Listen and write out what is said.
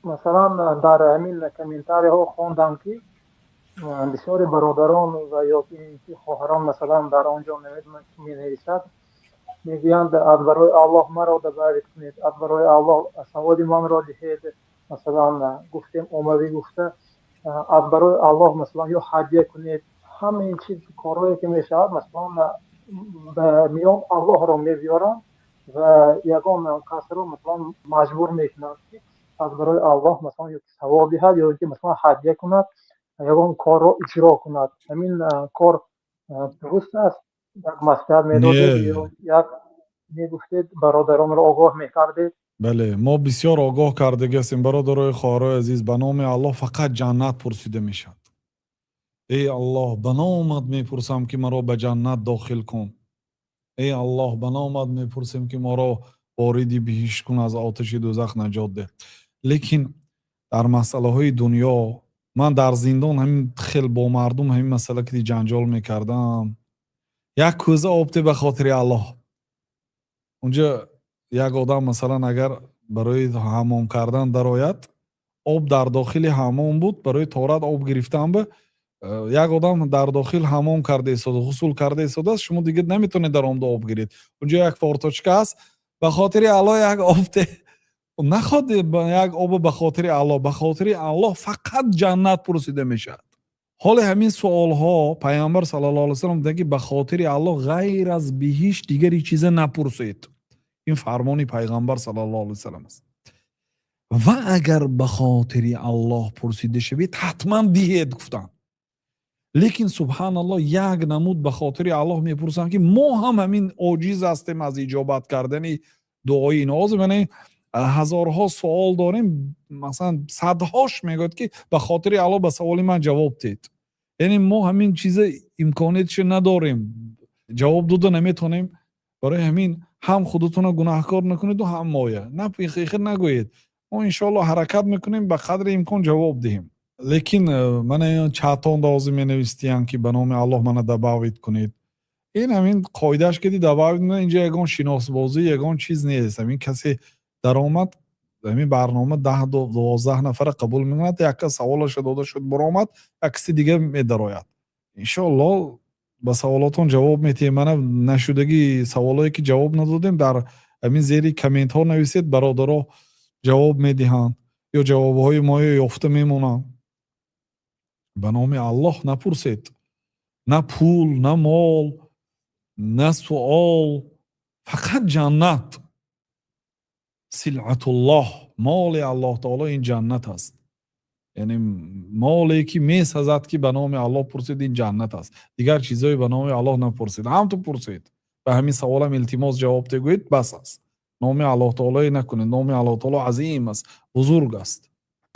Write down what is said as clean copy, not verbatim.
مثلا در همین کامنتاری ها خوندم که بسیاری برادران و یا که خواهران مثلا در آنجا می نویسد، میگویند از برای الله مرا دعوت کنید، از برای الله سواد من را دهید. مثلا گفتیم اوموی گفته از برای الله مثلا یا حجه کنید. همین چیز کارهایی که میشود مثلا به میان الله را میبیارند و یگان کس را مثلا مجبور میکنند که از برای الله مثلا یا ثواب دهد یا که مثلا حجه کند، یگان کار را اجرا کند. همین کار درست است. یک مسئله میدادید نه. یا یک میگفتید برادران را آگاه میکردید. بله، ما بسیار آگاه کرده هستیم برادرای خواهرای عزیز. به نام الله فقط جنت پرسیده میشد. ای الله، به نامت میپرسم که مرا به جنت داخل کن. ای الله، به نامت میپرسیم که ما را واردی بهشت کن، از آتش دوزخ نجات ده. لیکن در مسئله های دنیا، من در زندان همین خیلی با مردم همین مسئله که جنجال میکردم، یک کوزه آبته به خاطر الله. اونجا یک آدم مثلا اگر برای حمام کردن در آید، آب در داخل حمام بود، برای طهارت آب گرفتن به یک آدم در داخل حمام کرده ایستاد، غسل کرده ایستاده است، شما دیگه نمیتونید در آن آب گیرید. اونجا یک فارتوچکه است، به خاطر الله یک آب ده نخواد، یک آب به خاطر الله، به خاطر الله فقط جنت پرسیده میشد. حال همین سوال ها پیامبر صلی الله علیه و سلم میگه به خاطر الله غیر از بهشت دیگری چیز نپرسید. این فرمان پیغمبر صلی الله علیه و سلم است. و اگر به خاطر الله پرسیده شوید حتما دهید گفتن. لیکن سبحان الله یک نمود به خاطر الله میپرسن که ما هم همین عاجز هستیم از اجابت کردن دعای ناز. یعنی هزارها سوال داریم، مثلا صدهاش میگوید که به خاطر الله به سوال من جواب دید. یعنی ما همین چیز امکانیتش نداریم، جواب داده نمیتونیم. برای همین هم خودتون رو گناهکار نکنید و هم مایه نه پیخیخ نگویید. ما انشاءالله حرکت میکنیم به قدر امکان جواب دهیم. لیکن من چاتون دازی می نویستیم که به نام الله من دعوت کنید. این همین قاعدهش که دعوت نه، اینجا یگان شناسبازی یگان چیز نیست. همین کسی در آمد همین برنامه 10-12 نفر قبول میکند، یک کس سوالش داده شد برآمد، یک کسی دیگه میدراید. انشاءالله با سوالاتون جواب میتیم. من نشدگی سوالایی که جواب ندادیم در همین زیر کامنت ها نویسید، برادرها جواب میدهند یا جوابهای ما یافته میمونن. به نام الله نپرسید، نه پول، نه مال، نه سوال، فقط جنت. سلعت الله، مال الله تعالی این جنت است. یعنی مالی که میسازد که به نام الله پرسید این جنت است. دیگر چیزایی به نام الله نپرسید، هم تو پرسید. به همین سوالم التماس جواب تگوید بس است. نام الله تعالی نکنید. نام الله تعالی عظیم است، بزرگ است.